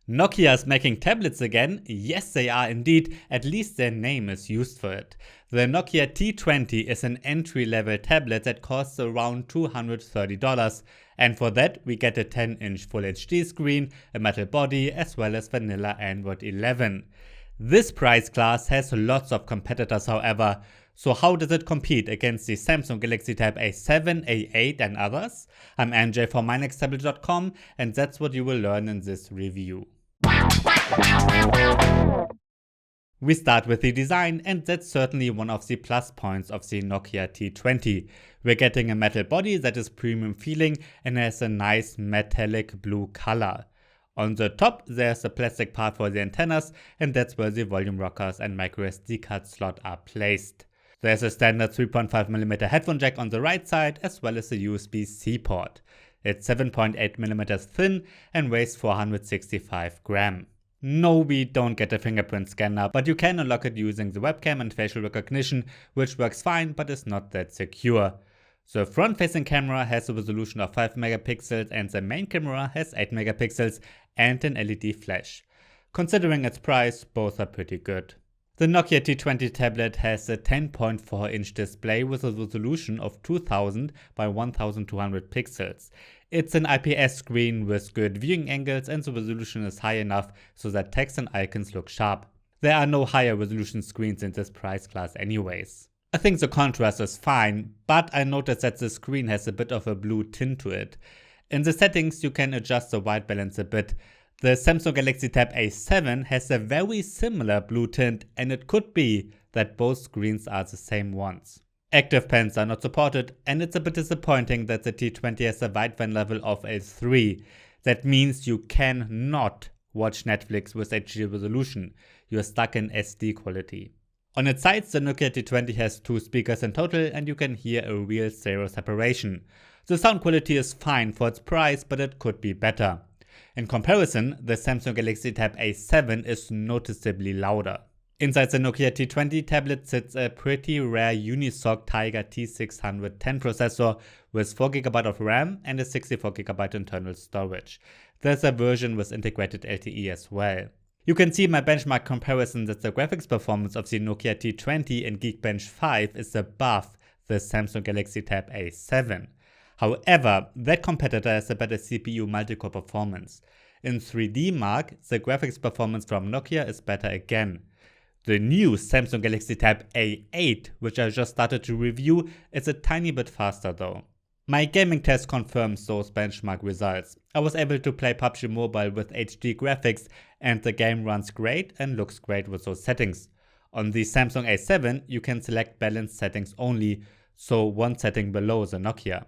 Nokia's making tablets again? Yes, they are indeed, at least their name is used for it. The Nokia T20 is an entry-level tablet that costs around $230, and for that we get a 10-inch Full HD screen, a metal body, as well as vanilla Android 11. This price class has lots of competitors however, so how does it compete against the Samsung Galaxy Tab A7, A8 and others? I'm NJ from mynexttablet.com and that's what you will learn in this review. We start with the design, and that's certainly one of the plus points of the Nokia T20. We're getting a metal body that is premium feeling and has a nice metallic blue color. On the top there's a plastic part for the antennas, and that's where the volume rockers and microSD card slot are placed. There's a standard 3.5mm headphone jack on the right side, as well as a USB-C port. It's 7.8mm thin and weighs 465 grams. No, we don't get a fingerprint scanner, but you can unlock it using the webcam and facial recognition, which works fine but is not that secure. The front-facing camera has a resolution of 5 megapixels and the main camera has 8 megapixels and an LED flash. Considering its price, both are pretty good. The Nokia T20 tablet has a 10.4-inch display with a resolution of 2000 by 1200 pixels. It's an IPS screen with good viewing angles and the resolution is high enough so that text and icons look sharp. There are no higher resolution screens in this price class anyways. I think the contrast is fine, but I noticed that the screen has a bit of a blue tint to it. In the settings you can adjust the white balance a bit. The Samsung Galaxy Tab A7 has a very similar blue tint, and it could be that both screens are the same ones. Active pens are not supported, and it's a bit disappointing that the T20 has a wideband level of L3. That means you cannot watch Netflix with HD resolution. You're stuck in SD quality. On its sides, the Nokia T20 has 2 speakers in total, and you can hear a real stereo separation. The sound quality is fine for its price, but it could be better. In comparison, the Samsung Galaxy Tab A7 is noticeably louder. Inside the Nokia T20 tablet sits a pretty rare Unisoc Tiger T610 processor with 4GB of RAM and a 64GB internal storage. There's a version with integrated LTE as well. You can see in my benchmark comparison that the graphics performance of the Nokia T20 in Geekbench 5 is above the Samsung Galaxy Tab A7. However, that competitor has a better CPU multi-core performance. In 3D Mark, the graphics performance from Nokia is better again. The new Samsung Galaxy Tab A8, which I just started to review, is a tiny bit faster though. My gaming test confirms those benchmark results. I was able to play PUBG Mobile with HD graphics and the game runs great and looks great with those settings. On the Samsung A7 you can select balanced settings only, so one setting below the Nokia.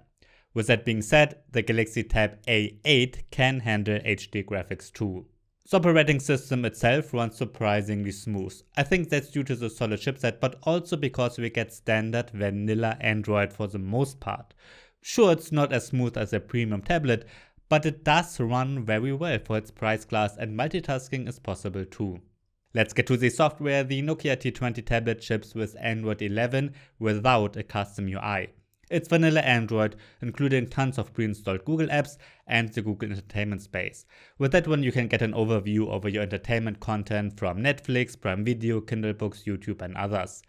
With that being said, the Galaxy Tab A8 can handle HD graphics too. The operating system itself runs surprisingly smooth. I think that's due to the solid chipset, but also because we get standard vanilla Android for the most part. Sure, it's not as smooth as a premium tablet, but it does run very well for its price class and multitasking is possible too. Let's get to the software. The Nokia T20 tablet ships with Android 11 without a custom UI. It's vanilla Android, including tons of pre-installed Google apps and the Google Entertainment Space. With that one you can get an overview over your entertainment content from Netflix, Prime Video, Kindle Books, YouTube and others.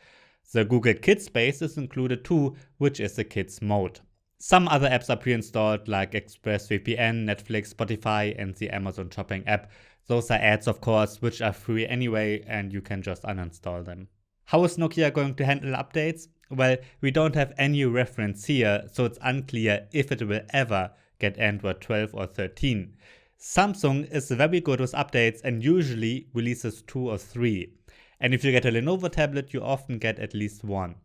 The Google Kids Space is included too, which is the Kids mode. Some other apps are pre-installed like ExpressVPN, Netflix, Spotify and the Amazon Shopping app. Those are ads of course, which are free anyway and you can just uninstall them. How is Nokia going to handle updates? Well, we don't have any reference here, so it's unclear if it will ever get Android 12 or 13. Samsung is very good with updates and usually releases 2 or 3. And if you get a Lenovo tablet, you often get at least 1.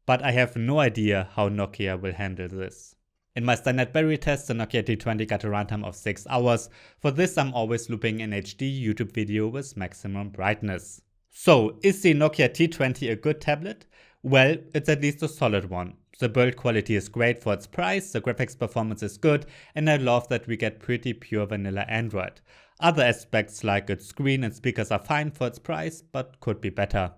But I have no idea how Nokia will handle this. In my standard battery test, the Nokia T20 got a runtime of 6 hours. For this, I'm always looping an HD YouTube video with maximum brightness. So, is the Nokia T20 a good tablet? Well, it's at least a solid one. The build quality is great for its price, the graphics performance is good, and I love that we get pretty pure vanilla Android. Other aspects like its screen and speakers are fine for its price, but could be better.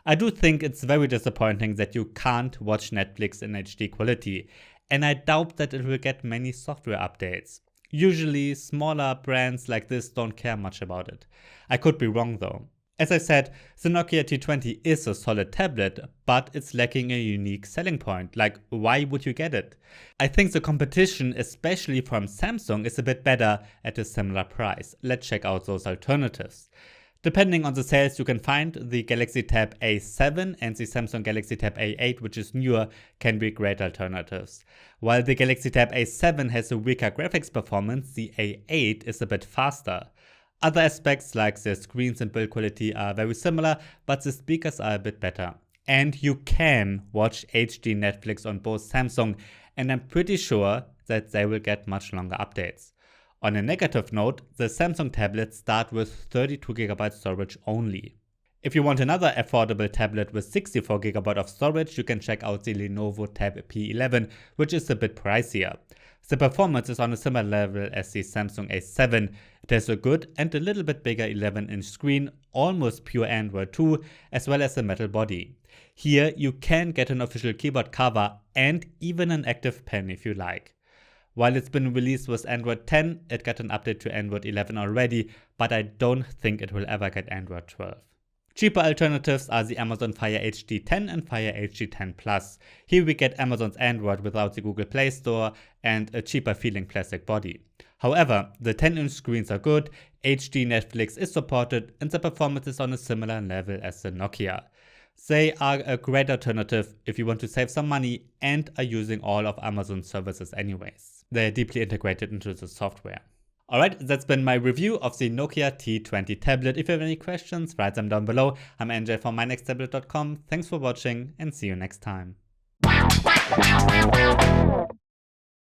I do think it's very disappointing that you can't watch Netflix in HD quality, and I doubt that it will get many software updates. Usually, smaller brands like this don't care much about it. I could be wrong though. As I said, the Nokia T20 is a solid tablet, but it's lacking a unique selling point. Like, why would you get it? I think the competition, especially from Samsung, is a bit better at a similar price. Let's check out those alternatives. Depending on the sales you can find, the Galaxy Tab A7 and the Samsung Galaxy Tab A8, which is newer, can be great alternatives. While the Galaxy Tab A7 has a weaker graphics performance, the A8 is a bit faster. Other aspects like the screens and build quality are very similar, but the speakers are a bit better. And you can watch HD Netflix on both Samsung, and I'm pretty sure that they will get much longer updates. On a negative note, the Samsung tablets start with 32GB storage only. If you want another affordable tablet with 64GB of storage, you can check out the Lenovo Tab P11, which is a bit pricier. The performance is on a similar level as the Samsung A7. It has a good and a little bit bigger 11-inch screen, almost pure Android 2, as well as a metal body. Here you can get an official keyboard cover and even an active pen if you like. While it's been released with Android 10, it got an update to Android 11 already, but I don't think it will ever get Android 12. Cheaper alternatives are the Amazon Fire HD 10 and Fire HD 10 Plus. Here we get Amazon's Android without the Google Play Store and a cheaper feeling plastic body. However, the 10-inch screens are good, HD Netflix is supported, and the performance is on a similar level as the Nokia. They are a great alternative if you want to save some money and are using all of Amazon's services anyways. They are deeply integrated into the software. Alright, that's been my review of the Nokia T20 tablet. If you have any questions, write them down below. I'm NJ from mynexttablet.com. Thanks for watching and see you next time.